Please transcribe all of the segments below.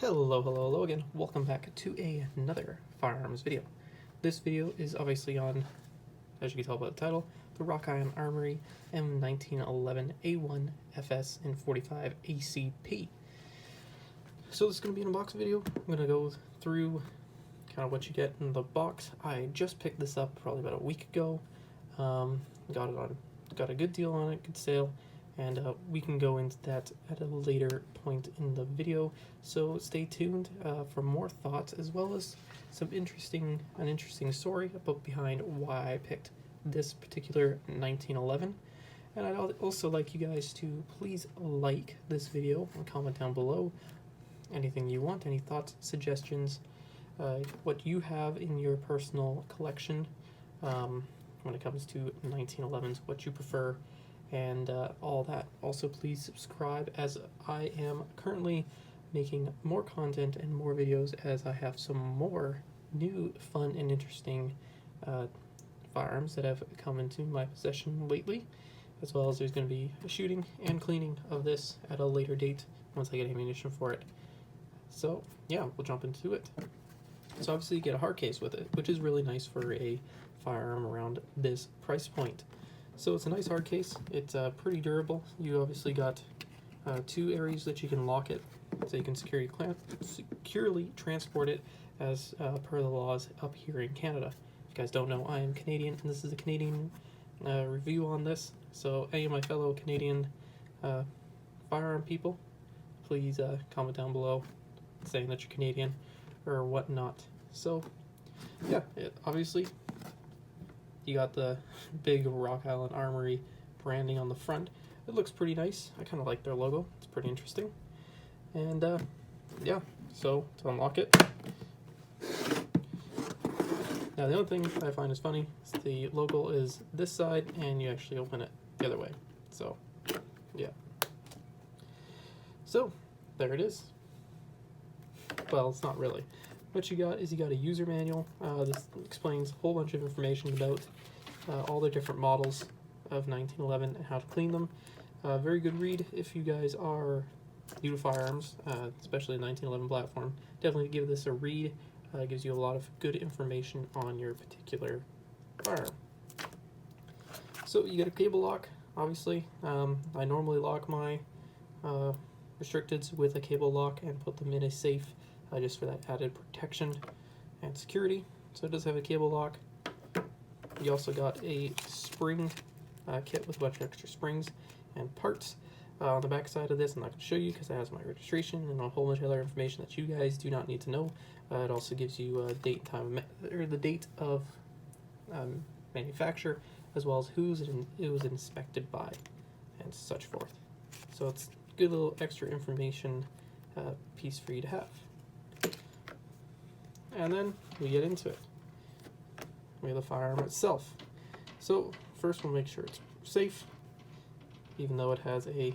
Hello again. Welcome back to another firearms video. This video is obviously on, as you can tell by the title, the Rock Iron Armory M1911 A1 FS in 45 ACP. So this is going to be an unboxing video. I'm going to go through kind of what you get in the box. I just picked this up probably about a week ago. Got a good deal on it, good sale. And we can go into that at a later point in the video. So stay tuned for more thoughts, as well as an interesting story about behind why I picked this particular 1911. And I'd also like you guys to please like this video and comment down below anything you want, any thoughts, suggestions, what you have in your personal collection when it comes to 1911s, what you prefer, and all that. Also, please subscribe, as I am currently making more content and more videos as I have some more new fun and interesting firearms that have come into my possession lately, as well as there's going to be a shooting and cleaning of this at a later date once I get ammunition for it. So yeah, we'll jump into it. So obviously you get a hard case with it, which is really nice for a firearm around this price point. So it's a nice hard case. It's pretty durable. You obviously got two areas that you can lock it, so you can securely transport it as per the laws up here in Canada. If you guys don't know, I am Canadian, and this is a Canadian review on this. So any of my fellow Canadian firearm people, please comment down below saying that you're Canadian or whatnot. So yeah, obviously you got the big Rock Island Armory branding on the front. It looks pretty nice. I kind of like their logo. It's pretty interesting. And yeah, so to unlock it. Now the only thing I find is funny is the logo is this side and you actually open it the other way. So yeah. So there it is. Well, it's not really. What you got is you got a user manual. This explains a whole bunch of information about all the different models of 1911 and how to clean them. Very good read if you guys are new to firearms, especially the 1911 platform. Definitely give this a read. It gives you a lot of good information on your particular firearm. So you get a cable lock, obviously. I normally lock my restricteds with a cable lock and put them in a safe, just for that added protection and security. So it does have a cable lock. You also got a spring kit with a bunch of extra springs and parts. On the back side of this, I'm not going to show you because it has my registration and a whole bunch of other information that you guys do not need to know. It also gives you a date and time, or the date of manufacture, as well as it was inspected by, and such forth. So it's a good little extra information piece for you to have. And then we get into it. We have the firearm itself. So first we'll make sure it's safe, even though it has a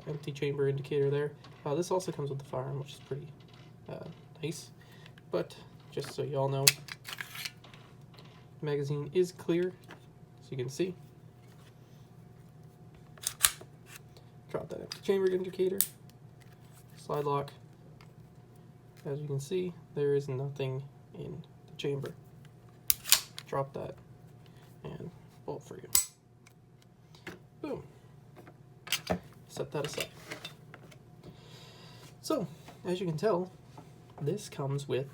empty chamber indicator there. This also comes with the firearm, which is pretty nice. But just so you all know, the magazine is clear, as you can see. Drop that empty chamber indicator. Slide lock. As you can see, there is nothing in the chamber. Drop that and bolt for you. Boom. Set that aside. So, as you can tell, this comes with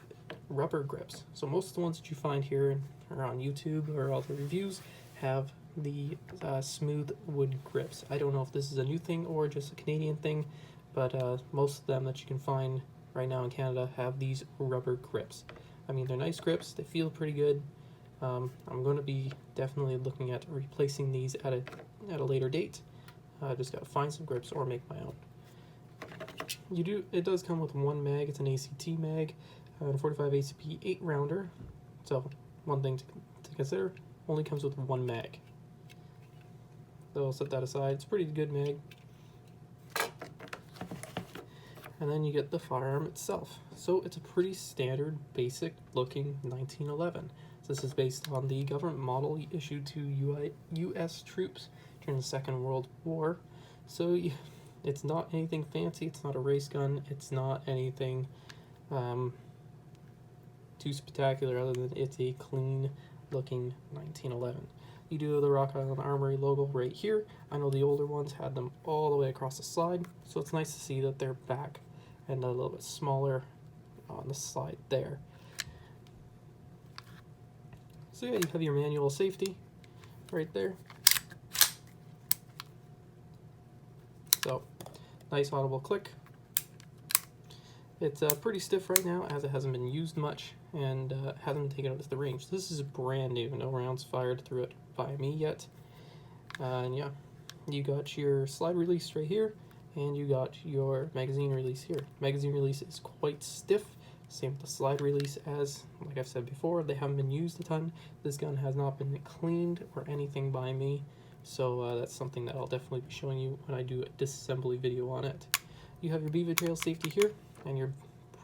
rubber grips. So most of the ones that you find here or on YouTube or all the reviews have the smooth wood grips. I don't know if this is a new thing or just a Canadian thing, but most of them that you can find right now in Canada have these rubber grips. I mean, they're nice grips, they feel pretty good. I'm going to be definitely looking at replacing these at a later date. I just got to find some grips or make my own. It does come with one mag. It's an ACT mag, 45 ACP 8 rounder. So one thing to consider, only comes with one mag. So I'll set that aside. It's a pretty good mag. And then you get the firearm itself. So it's a pretty standard, basic looking 1911. So this is based on the government model issued to U.S. troops during the Second World War. So It's not anything fancy. It's not a race gun. It's not anything too spectacular other than it's a clean looking 1911. You do have the Rock Island Armory logo right here. I know the older ones had them all the way across the slide, so it's nice to see that they're back and a little bit smaller on the slide there. So yeah, you have your manual safety right there. So, nice audible click. It's pretty stiff right now as it hasn't been used much and hasn't been taken out of the range. This is brand new, no rounds fired through it by me yet. And yeah, you got your slide release right here, and you got your magazine release here. Magazine release is quite stiff, same with the slide release, as like I've said before, they haven't been used a ton. This gun has not been cleaned or anything by me, so that's something that I'll definitely be showing you when I do a disassembly video on it. You have your beaver tail safety here, and your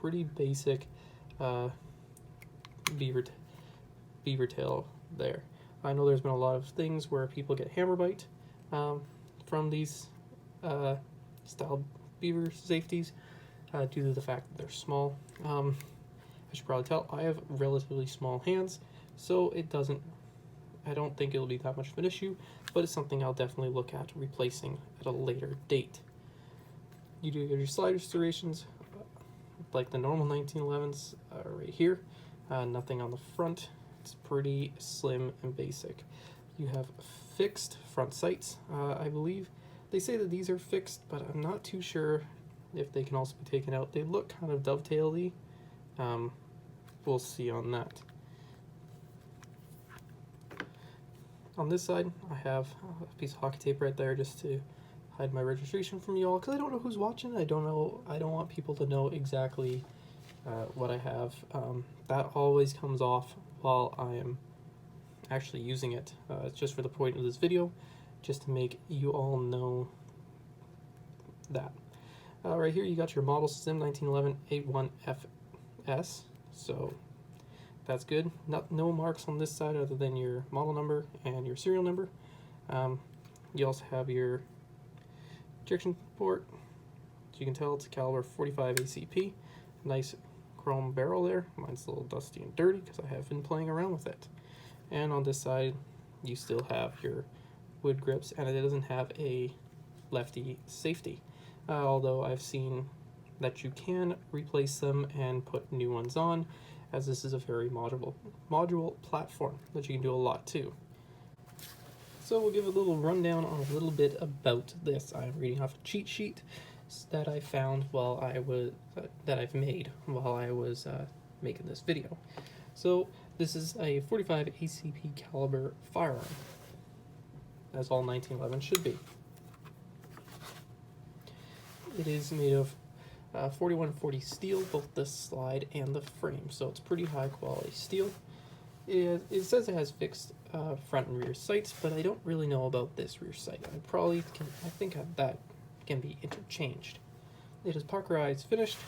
pretty basic beaver tail there. I know there's been a lot of things where people get hammer bite from these style beaver safeties due to the fact that they're small. As you probably tell, I have relatively small hands, so I don't think it'll be that much of an issue, but it's something I'll definitely look at replacing at a later date. You do get your slide restorations, like the normal 1911s right here. Nothing on the front. It's pretty slim and basic. You have fixed front sights, I believe. They say that these are fixed, but I'm not too sure if they can also be taken out. They look kind of dovetail-y. We'll see on that. On this side, I have a piece of hockey tape right there just to hide my registration from you all, because I don't know who's watching. I don't want people to know exactly what I have. That always comes off while I am actually using it. It's just for the point of this video, just to make you all know that. Right here you got your model sim 1911 FS, so that's good. No marks on this side other than your model number and your serial number. You also have your ejection port. As you can tell, it's a caliber 45 ACP. Nice chrome barrel there. Mine's a little dusty and dirty because I have been playing around with it. And on this side, you still have your wood grips, and it doesn't have a lefty safety. Although I've seen that you can replace them and put new ones on, as this is a very modular platform that you can do a lot too. So we'll give a little rundown on a little bit about this. I'm reading off a cheat sheet that I found while I was that I've made while I was making this video. So this is a 45 ACP caliber firearm, as all 1911 should be. It is made of 4140 steel, both the slide and the frame, so it's pretty high quality steel. It says it has fixed front and rear sights, but I don't really know about this rear sight. I think that can be interchanged. It is Parkerized finished.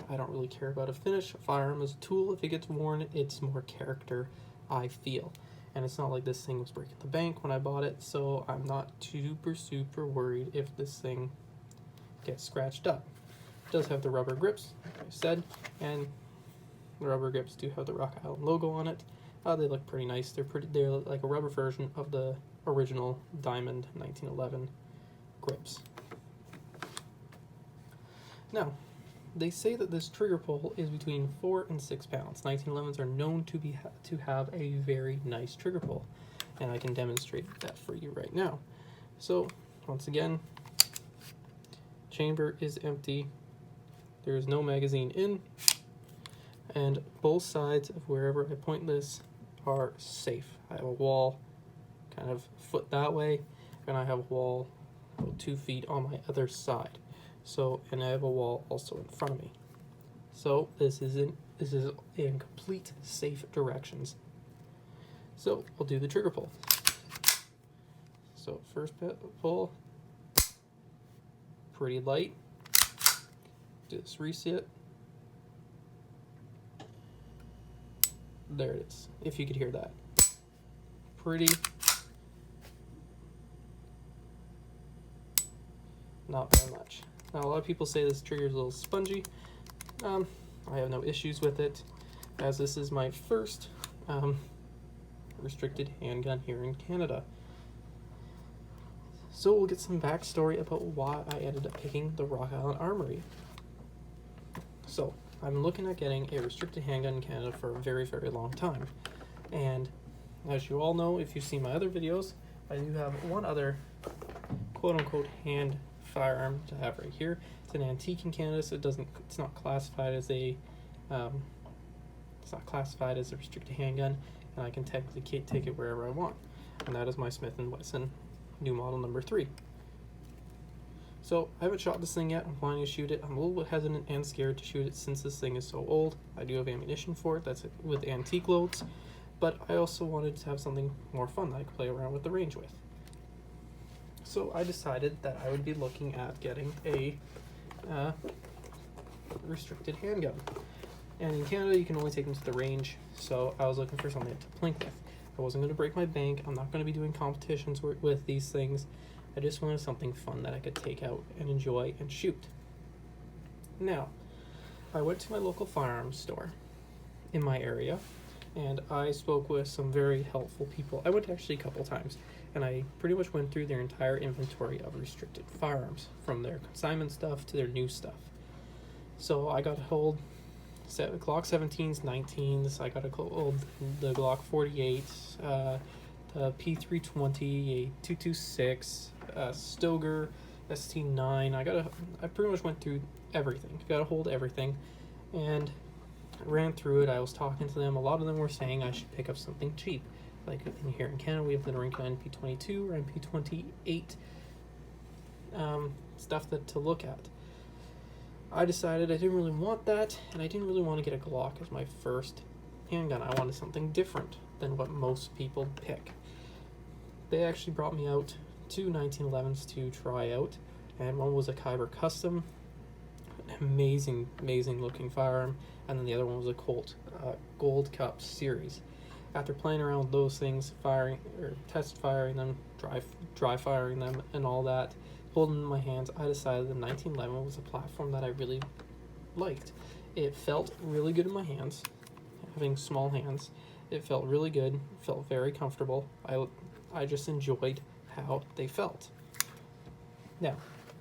I don't really care about a finish. A firearm is a tool. If it gets worn, it's more character, I feel. And it's not like this thing was breaking the bank when I bought it, so I'm not super worried if this thing gets scratched up. It does have the rubber grips, like I said, and the rubber grips do have the Rock Island logo on it. They look pretty nice. They're like a rubber version of the original Diamond 1911 grips. Now, they say that this trigger pull is between 4 and 6 pounds. 1911s are known to have a very nice trigger pull, and I can demonstrate that for you right now. So, once again, chamber is empty. There is no magazine in, and both sides of wherever I point this are safe. I have a wall kind of foot that way, and I have a wall about 2 feet on my other side. So, and I have a wall also in front of me. So this is in complete safe directions. So I'll do the trigger pull. So first pull, pretty light. Do this reset. There it is, if you could hear that. Pretty. not very much. Now, a lot of people say this trigger is a little spongy. I have no issues with it, as this is my first restricted handgun here in Canada. So we'll get some backstory about why I ended up picking the Rock Island Armory. So, I'm looking at getting a restricted handgun in Canada for a very, very long time. And as you all know, if you've seen my other videos, I do have one other quote-unquote hand firearm to have right here. It's an antique in Canada, so it's not classified as a restricted handgun, and I can technically take it wherever I want. And that is my Smith & Wesson new model number 3. So I haven't shot this thing yet. I'm planning to shoot it. I'm a little bit hesitant and scared to shoot it since this thing is so old. I do have ammunition for it, that's with antique loads, but I also wanted to have something more fun that I could play around with the range with. So I decided that I would be looking at getting a restricted handgun. And in Canada, you can only take them to the range, so I was looking for something to plink with. I wasn't going to break my bank. I'm not going to be doing competitions with these things. I just wanted something fun that I could take out and enjoy and shoot. Now, I went to my local firearms store in my area, and I spoke with some very helpful people. I went actually a couple times, and I pretty much went through their entire inventory of restricted firearms, from their consignment stuff to their new stuff. So I got a hold Glock 17s, 19s, I got a hold the Glock 48, the P320, a 226, Stoger, ST9. I pretty much went through everything, got a hold of everything, and I ran through it. I was talking to them. A lot of them were saying I should pick up something cheap. Like here in Canada, we have the Norinco NP22 or NP28 stuff to look at. I decided I didn't really want that, and I didn't really want to get a Glock as my first handgun. I wanted something different than what most people pick. They actually brought me out 2 1911s to try out, and one was a Kyber Custom, amazing looking firearm, and then the other one was a Colt Gold Cup Series. After playing around with those things, test firing them, dry firing them, and all that, holding them in my hands, I decided the 1911 was a platform that I really liked. It felt really good in my hands, having small hands. It felt really good, felt very comfortable. I just enjoyed how they felt. Now,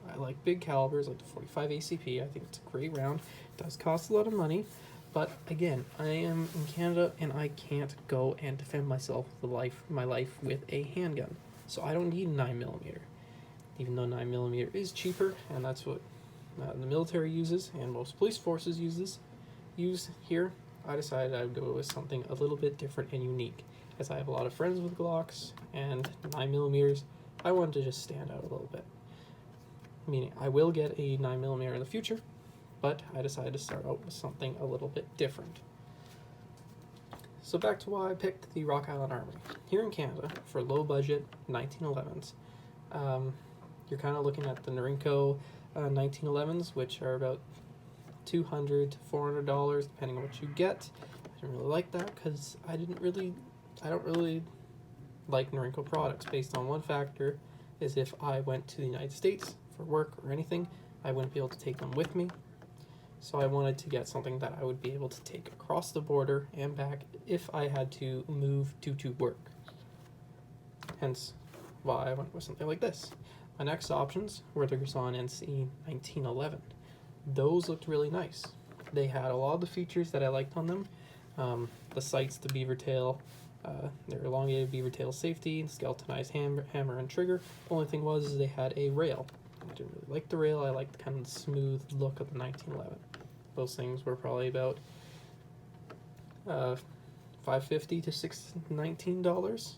I like big calibers, like the 45 ACP. I think it's a great round. It does cost a lot of money, but again, I am in Canada and I can't go and defend my life with a handgun. So I don't need a 9mm. Even though 9mm is cheaper, and that's what the military uses and most police forces use here, I decided I would go with something a little bit different and unique. As I have a lot of friends with Glocks and 9mm, I wanted to just stand out a little bit. Meaning, I will get a 9mm in the future, but I decided to start out with something a little bit different. So back to why I picked the Rock Island Armory. Here in Canada, for low budget 1911s, you're kind of looking at the Norinco 1911s, which are about $200 to $400, depending on what you get. I didn't really like that because I don't really like Norinco products based on one factor, is if I went to the United States for work or anything, I wouldn't be able to take them with me. So I wanted to get something that I would be able to take across the border and back if I had to move to work. Hence why I went with something like this. My next options were the Grisan NC 1911. Those looked really nice. They had a lot of the features that I liked on them. The sights, the beaver tail, their elongated beaver tail safety, skeletonized hammer and trigger. The only thing was they had a rail. I didn't really like the rail. I liked kind of the smooth look of the 1911. Those things were probably about $550 to $619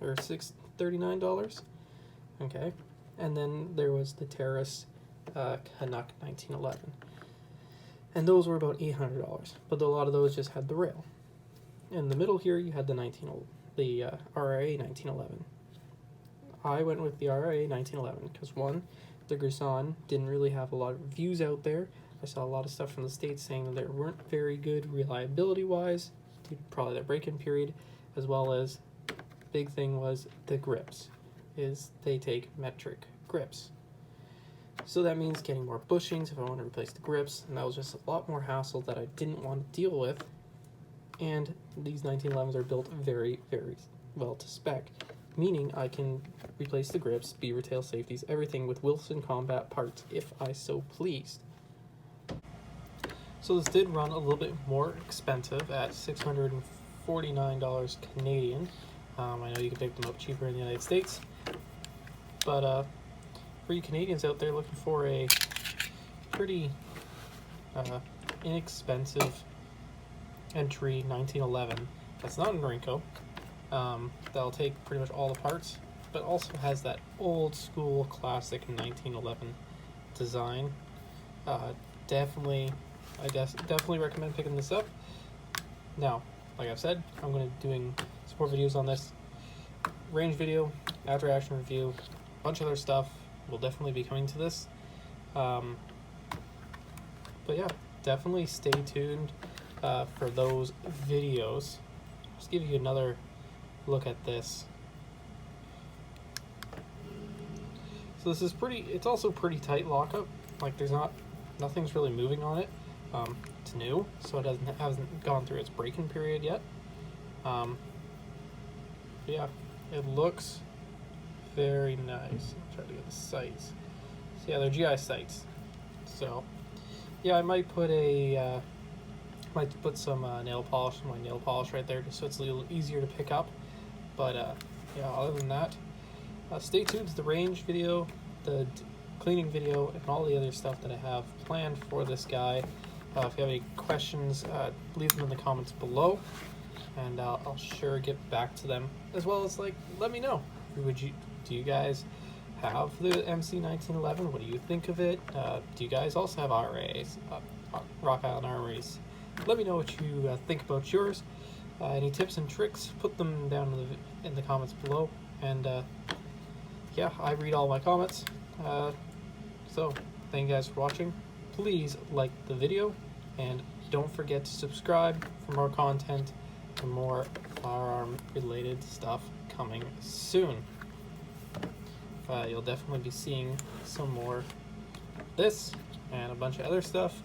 or $639. Okay. And then there was the Terrace Canuck 1911. And those were about $800, but a lot of those just had the rail. In the middle here, you had the RRA 1911. I went with the RRA 1911 because, one, the Grisan didn't really have a lot of reviews out there. I saw a lot of stuff from the States saying that they weren't very good reliability-wise, due to probably their break-in period, as well as, big thing was the grips, is they take metric grips. So that means getting more bushings if I want to replace the grips, and that was just a lot more hassle that I didn't want to deal with. And these 1911s are built very, very well to spec, meaning I can replace the grips, beaver tail safeties, everything with Wilson Combat parts if I so pleased. So this did run a little bit more expensive at $649 Canadian. I know you can pick them up cheaper in the United States, but for you Canadians out there looking for a pretty inexpensive entry 1911 that's not in Rinko, that'll take pretty much all the parts, but also has that old school classic 1911 design, definitely recommend picking this up. Now, like I've said, I'm going to be doing some more videos on this. Range video, after action review, a bunch of other stuff will definitely be coming to this. But yeah, definitely stay tuned for those videos. Just give you another look at this. So this is it's also pretty tight lockup. Like nothing's really moving on it. It's new, so it hasn't gone through its break-in period yet. Yeah, it looks very nice. I'll try to get the sights. So yeah, they're GI sights. So yeah, I might put some nail polish on my nail polish right there, just so it's a little easier to pick up. But yeah, other than that, stay tuned to the range video, the cleaning video, and all the other stuff that I have planned for this guy. If you have any questions, leave them in the comments below, and I'll sure get back to them. As well as, like, let me know. Do you guys have the MC 1911? What do you think of it? Do you guys also have RAs, Rock Island Armories? Let me know what you think about yours. Any tips and tricks, put them down in the comments below. And yeah, I read all my comments. So thank you guys for watching. Please like the video, and don't forget to subscribe for more content and more firearm related stuff coming soon. You'll definitely be seeing some more of this and a bunch of other stuff,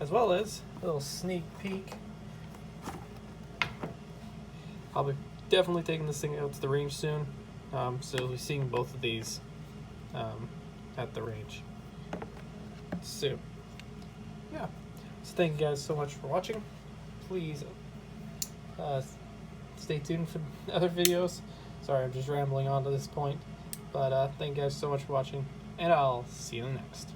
as well as a little sneak peek. I'll be definitely taking this thing out to the range soon, so you'll be seeing both of these at the range soon. Yeah, so thank you guys so much for watching. Please stay tuned for other videos. Sorry, I'm just rambling on to this point, but thank you guys so much for watching, and I'll see you in the next.